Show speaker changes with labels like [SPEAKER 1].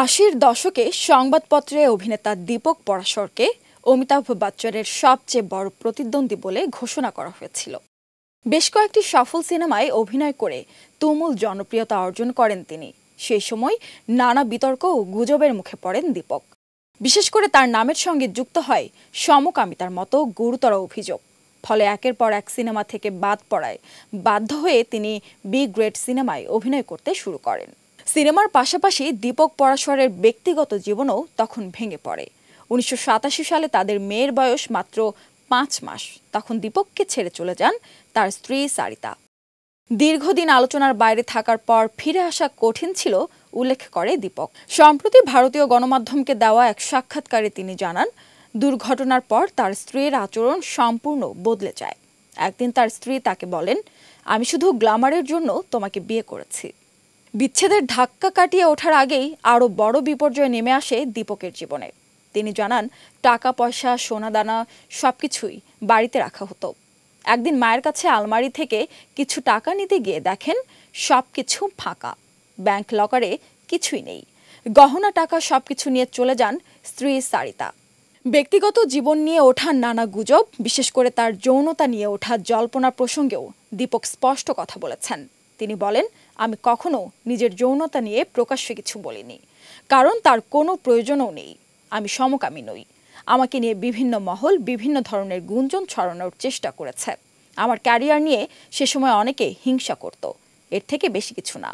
[SPEAKER 1] আশির দশকে সংবাদপত্রে অভিনেতা দীপক পরাশরকে অমিতাভ বচ্চনের সবচেয়ে বড় প্রতিদ্বন্দ্বী বলে ঘোষণা করা হয়েছিল। বেশ কয়েকটি সফল সিনেমায় অভিনয় করে তুমুল জনপ্রিয়তা অর্জন করেন তিনি। সেই সময় নানা বিতর্ক ও গুজবের মুখে পড়েন দীপক। বিশেষ করে তার নামের সঙ্গে যুক্ত হয় সমকামিতার মতো গুরুতর অভিযোগ। ফলে একের পর এক সিনেমা থেকে বাদ পড়ায় বাধ্য হয়ে তিনি বি গ্রেড সিনেমায় অভিনয় করতে শুরু করেন। সিনেমার পাশাপাশি দীপক পরাশরের ব্যক্তিগত জীবনও তখন ভেঙে পড়ে। ১৯৮৭ সালে তাদের মেয়ের বয়স মাত্র ৫ মাস। তখন দীপককে ছেড়ে চলে যান তার স্ত্রী সারিতা। দীর্ঘদিন আলোচনার বাইরে থাকার পর ফিরে আসা কঠিন ছিল উল্লেখ করে দীপক। সম্প্রতি ভারতীয় গণমাধ্যমকে দেওয়া এক সাক্ষাৎকারে তিনি জানান, দুর্ঘটনার পর তার স্ত্রীর আচরণ সম্পূর্ণ বদলে যায়। একদিন তার স্ত্রী তাকে বলেন, আমি শুধু গ্ল্যামারের জন্য তোমাকে বিয়ে করেছি। বিচ্ছেদের ধাক্কা কাটিয়ে ওঠার আগেই আরও বড় বিপর্যয় নেমে আসে দীপকের জীবনে। তিনি জানান, টাকা পয়সা সোনাদানা সবকিছুই বাড়িতে রাখা হতো। একদিন মায়ের কাছে আলমারি থেকে কিছু টাকা নিতে গিয়ে দেখেন সবকিছু ফাঁকা, ব্যাংক লকারে কিছুই নেই। গহনা টাকা সবকিছু নিয়ে চলে যান স্ত্রী সারিতা। ব্যক্তিগত জীবন নিয়ে ওঠা নানা গুজব, বিশেষ করে তার যৌনতা নিয়ে ওঠা জল্পনা প্রসঙ্গেও দীপক স্পষ্ট কথা বলেছেন। তিনি বলেন, আমি কখনো নিজের যৌনতা নিয়ে প্রকাশ্যে কিছু বলিনি, কারণ তার কোনো প্রয়োজনও নেই। আমি সমকামী নই। আমাকে নিয়ে বিভিন্ন মহল বিভিন্ন ধরনের গুঞ্জন ছড়ানোর চেষ্টা করেছে। আমার ক্যারিয়ার নিয়ে সে সময় অনেকে হিংসা করত, এর থেকে বেশি কিছু না।